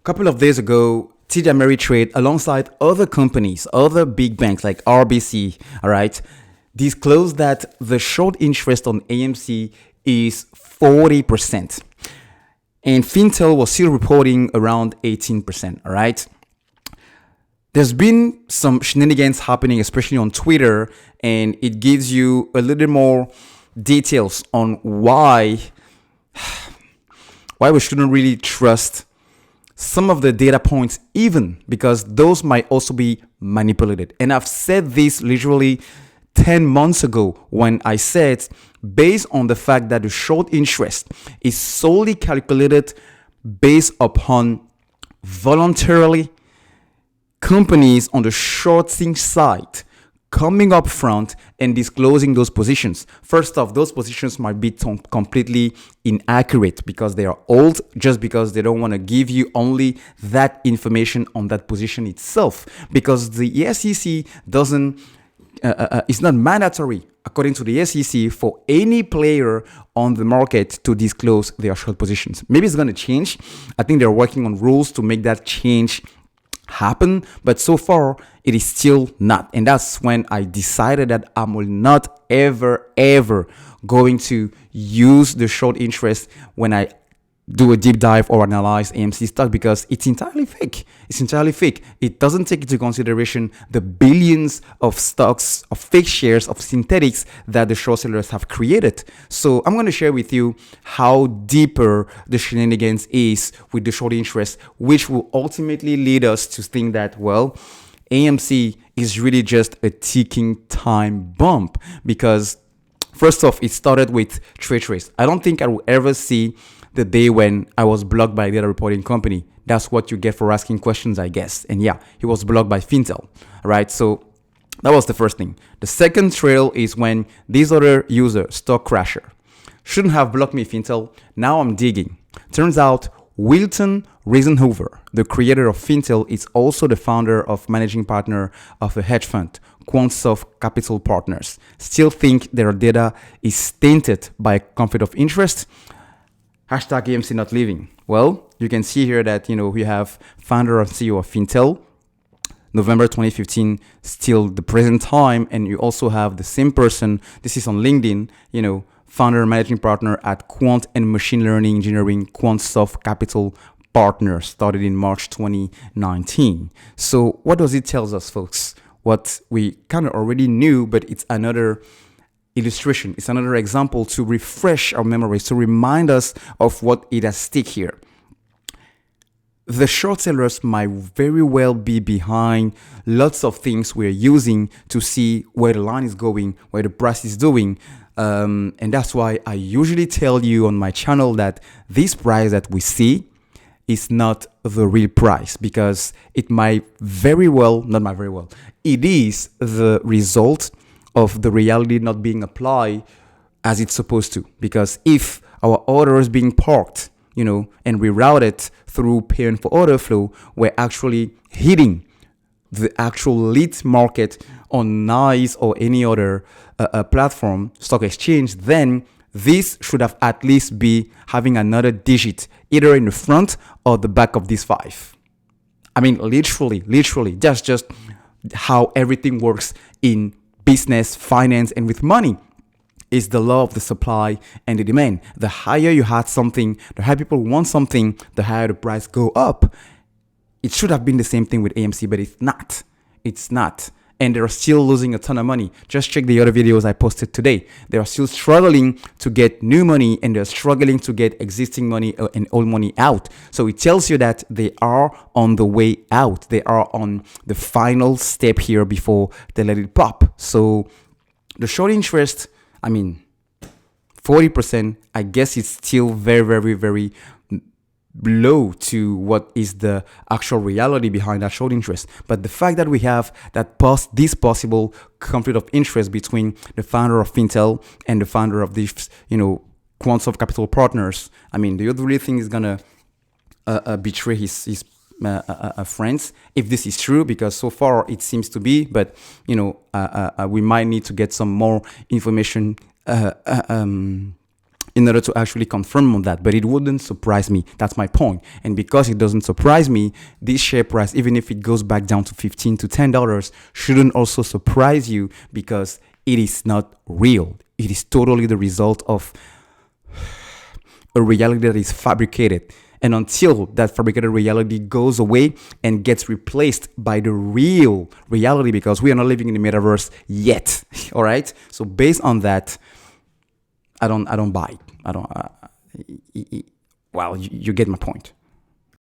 couple of days ago, TD Ameritrade, alongside other companies, other big banks like RBC, all right, disclosed that the short interest on AMC is 40%. And Fintel was still reporting around 18%, all right? There's been some shenanigans happening, especially on Twitter, and it gives you a little more details on why we shouldn't really trust some of the data points, even because those might also be manipulated. And I've said this literally 10 months ago when I said, based on the fact that the short interest is solely calculated based upon voluntarily companies on the shorting side coming up front and disclosing those positions. First off, those positions might be completely inaccurate because they are old, just because they don't want to give you only that information on that position itself, because the SEC doesn't it's not mandatory, according to the SEC, for any player on the market to disclose their short positions. Maybe it's going to change. I think they're working on rules to make that change happen, but so far it is still not. And that's when I decided that I will not ever going to use the short interest when I do a deep dive or analyze AMC stock, because it's entirely fake. It doesn't take into consideration the billions of stocks, of fake shares, of synthetics that the short sellers have created. So I'm going to share with you how deeper the shenanigans is with the short interest, which will ultimately lead us to think that, well, AMC is really just a ticking time bomb, because first off, it started with trade trace. I don't think I will ever see the day when I was blocked by a data reporting company. That's what you get for asking questions, I guess. And yeah, he was blocked by Fintel, right? So that was the first thing. The second trail is when this other user, Stock Crasher, shouldn't have blocked me, Fintel. Now I'm digging. Turns out Wilton Reisenhofer, the creator of Fintel, is also the founder of managing partner of a hedge fund, Quantsoft Capital Partners. Still think their data is tainted by conflict of interest. Hashtag AMC not leaving. Well, you can see here that, we have founder and CEO of Fintel, November 2015, still the present time. And you also have the same person. This is on LinkedIn, founder and managing partner at Quant and Machine Learning Engineering, Quantsoft Capital Partners, started in March 2019. So what does it tell us, folks? What we kind of already knew, but it's another illustration. It's another example to refresh our memories, to remind us of what is at stake here. The short sellers might very well be behind lots of things we're using to see where the line is going, where the price is doing. And that's why I usually tell you on my channel that this price that we see is not the real price, because it might very well, it is the result of the reality not being applied as it's supposed to. Because if our order is being parked, and rerouted through payment for order flow, we're actually hitting the actual lead market on NICE or any other platform, stock exchange, then this should have at least be having another digit either in the front or the back of this 5. I mean, literally, that's just how everything works in business, finance, and with money. Is the law of the supply and the demand. The higher you had something, the higher people want something, the higher the price go up. It should have been the same thing with AMC, but it's not. And they're still losing a ton of money. Just check the other videos I posted today. They are still struggling to get new money, and they're struggling to get existing money and old money out. So it tells you that they are on the way out. They are on the final step here before they let it pop. So the short interest, 40%, I guess it's still very low to what is the actual reality behind that short interest. But the fact that we have this possible conflict of interest between the founder of Fintel and the founder of this, Quantsoft Capital Partners, do you really think he's gonna betray his friends if this is true? Because so far it seems to be, but we might need to get some more information in order to actually confirm on that. But it wouldn't surprise me. That's my point. And because it doesn't surprise me, this share price, even if it goes back down to $15 to $10, shouldn't also surprise you, because it is not real. It is totally the result of a reality that is fabricated. And until that fabricated reality goes away and gets replaced by the real reality, because we are not living in the metaverse yet. All right. So based on that, I don't buy it. I don't. Well, you get my point.